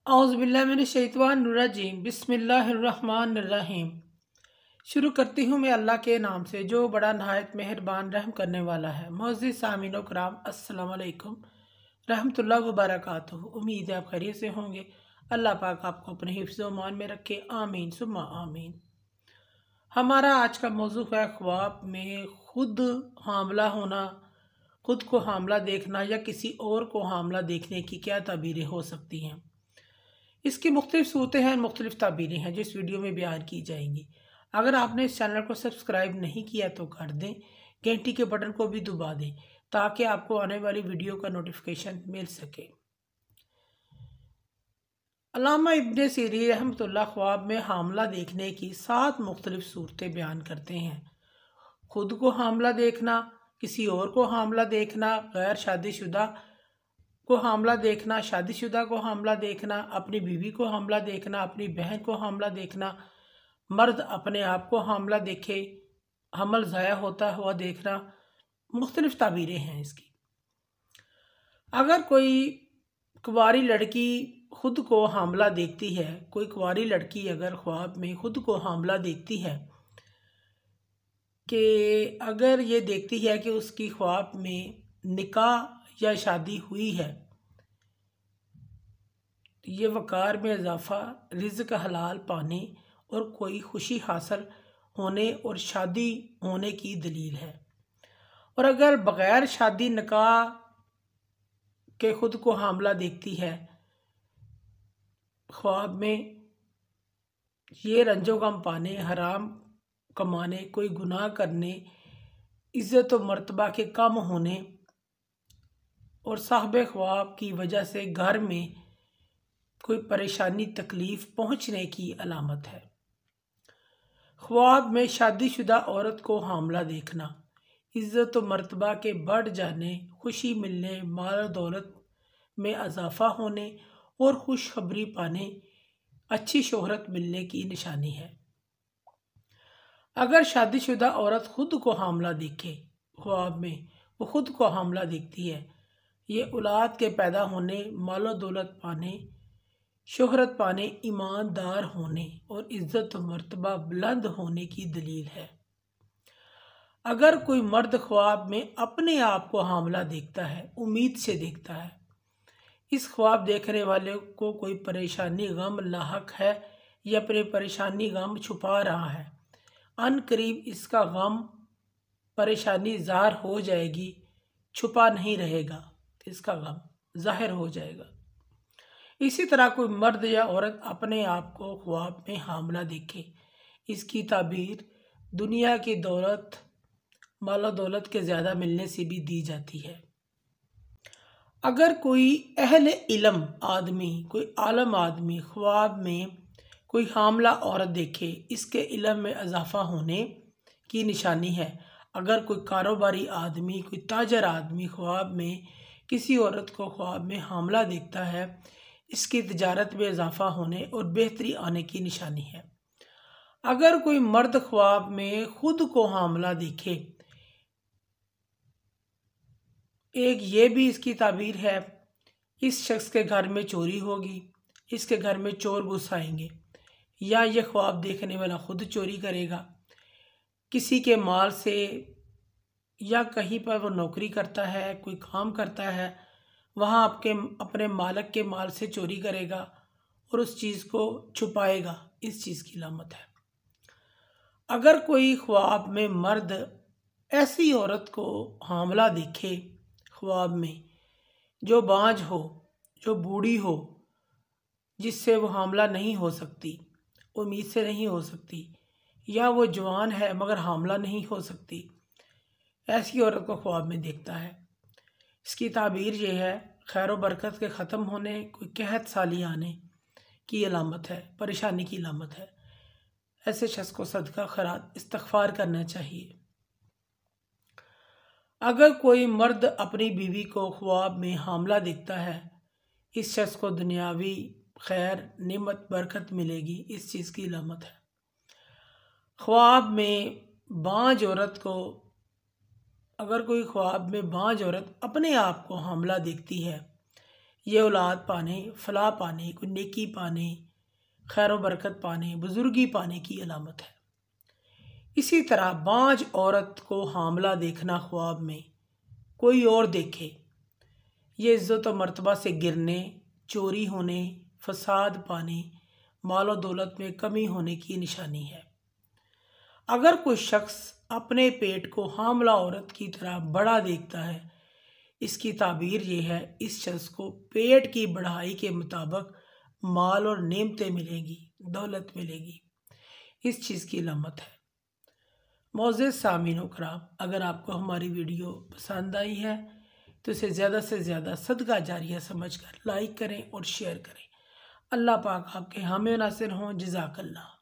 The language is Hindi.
औज़ुबिल्लाहिमिनश्शैतानिर्रजीम बिस्मिल्लाहिर्रहमानिर्रहीम। शुरू करती हूँ मैं अल्लाह के नाम से जो बड़ा नहायत मेहरबान रहम करने वाला है। मुअज़्ज़िज़ सामीन कराम अस्सलाम वालेकुम रहमतुल्लाहि व बरकातुहू। उम्मीद है आप खैरियत से होंगे। अल्लाह पाक आपको अपने हिफ्ज़ व अमान में रखे, आमीन सुम्मा आमीन। हमारा आज का मौजू है ख्वाब में खुद हामला होना, खुद को हामला देखना या किसी और को हामला देखने की क्या ताबीरें हो सकती हैं। इसकी मुख्तलिफ सूरतें हैं, मुख्तलिफ ताबीरें हैं जो इस वीडियो में बयान की जाएंगी। अगर आपने इस चैनल को सब्सक्राइब नहीं किया तो कर दें, घंटी के बटन को भी दबा दें ताकि आपको आने वाली वीडियो का नोटिफिकेशन मिल सके। अल्लामा इब्न सीरीन रहमतुल्लाह ख्वाब में हामला देखने की 7 मुख्तलिफ सूरतें बयान करते हैं। खुद को हामला देखना, किसी और को हामला देखना, गैर शादीशुदा को हामला देखना, शादीशुदा को हामला देखना, अपनी बीवी को हामला देखना, अपनी बहन को हामला देखना, मर्द अपने आप को हामला देखे, हमल ज़ाया होता हुआ देखना, मुख्तलिफ ताबीरें हैं इसकी। अगर कोई कुंवारी लड़की खुद को हामला देखती है, कोई कुंवारी लड़की अगर ख्वाब में खुद को हामला देखती है कि अगर ये देखती है कि उसकी ख्वाब में निकाह या शादी हुई है, ये वक़ार में इजाफ़ा, रिज़्क़ हलाल पाने और कोई खुशी हासिल होने और शादी होने की दलील है। और अगर बग़ैर शादी निकाह के खुद को हामला देखती है ख्वाब में, ये रंजो गम पाने, हराम कमाने, कोई गुनाह करने, इज़्ज़त व मर्तबा के कम होने और साहिब ख्वाब की वजह से घर में कोई परेशानी तकलीफ़ पहुँचने की अलामत है। ख्वाब में शादीशुदा औरत को हामला देखना, इज़्ज़त व मर्तबा के बढ़ जाने, खुशी मिलने, माल दौलत में इजाफ़ा होने और खुशखबरी पाने, अच्छी शोहरत मिलने की निशानी है। अगर शादीशुदा औरत खुद को हामला देखे ख्वाब में, वो खुद को हामला देखती है, ये औलाद के पैदा होने, माल दौलत पाने, शोहरत पाने, ईमानदार होने और इज़्ज़त व मर्तबा बुलंद होने की दलील है। अगर कोई मर्द ख्वाब में अपने आप को हामला देखता है, उम्मीद से देखता है, इस ख्वाब देखने वाले को कोई परेशानी गम लाहक है या अपनी परेशानी गम छुपा रहा है, अन करीब इसका गम परेशानी ज़ाहिर हो जाएगी, छुपा नहीं रहेगा, इसका गम ज़ाहिर हो जाएगा। इसी तरह कोई मर्द या औरत अपने आप को ख्वाब में हामला देखे, इसकी ताबीर दुनिया की दौलत, माल दौलत के ज़्यादा मिलने से भी दी जाती है। अगर कोई अहले इल्म आदमी, कोई आलम आदमी ख्वाब में कोई हामला औरत देखे, इसके इल्म में इजाफ़ा होने की निशानी है। अगर कोई कारोबारी आदमी, कोई ताजर आदमी ख्वाब में किसी औरत को ख्वाब में हामला देखता है, इसकी तिजारत में इजाफ़ा होने और बेहतरी आने की निशानी है। अगर कोई मर्द ख्वाब में खुद को हामला देखे, एक ये भी इसकी ताबीर है, इस शख्स के घर में चोरी होगी, इसके घर में चोर घुस आएंगे, या ये ख्वाब देखने वाला खुद चोरी करेगा किसी के माल से, या कहीं पर वो नौकरी करता है, कोई काम करता है, वहाँ अपने मालिक के माल से चोरी करेगा और उस चीज़ को छुपाएगा, इस चीज़ की अलामत है। अगर कोई ख्वाब में मर्द ऐसी औरत को हामला देखे ख्वाब में जो बांझ हो, जो बूढ़ी हो, जिससे वो हामला नहीं हो सकती, उम्मीद से नहीं हो सकती, या वो जवान है मगर हामला नहीं हो सकती, ऐसी औरत को ख्वाब में देखता है, इसकी ताबीर ये है खैर व बरकत के ख़त्म होने, कोई कहत साली आने की अलामत है, परेशानी की अलामत है। ऐसे शख्स को सदका खैरात इस्तग़फ़ार करना चाहिए। अगर कोई मर्द अपनी बीवी को ख्वाब में हामला देखता है, इस शख्स को दुनियावी खैर, नेमत, बरकत मिलेगी, इस चीज़ की अलामत है। ख्वाब में बांझ औरत को, अगर कोई ख्वाब में बांझ औरत अपने आप को हामला देखती है, ये औलाद पाने, फलाह पाने, कोई नेकी पाने, खैर व बरकत पाने, बुजुर्गी पाने की अलामत है। इसी तरह बांझ औरत को हामला देखना ख्वाब में कोई और देखे, ये इज़्ज़त व मर्तबा से गिरने, चोरी होने, फसाद पाने, माल और दौलत में कमी होने की निशानी है। अगर कोई शख्स अपने पेट को हामला औरत की तरह बड़ा देखता है, इसकी ताबीर ये है, इस शख्स को पेट की बढ़ाई के मुताबिक माल और नेमतें मिलेंगी, दौलत मिलेगी। इस चीज़ की अलामत है। मोअज़्ज़िज़ सामीन व कराम, अगर आपको हमारी वीडियो पसंद आई है तो इसे ज़्यादा से ज़्यादा सदका जारिया समझकर लाइक करें और शेयर करें। अल्लाह पाक आपके हामी नासिर हों। जज़ाकल्लाह।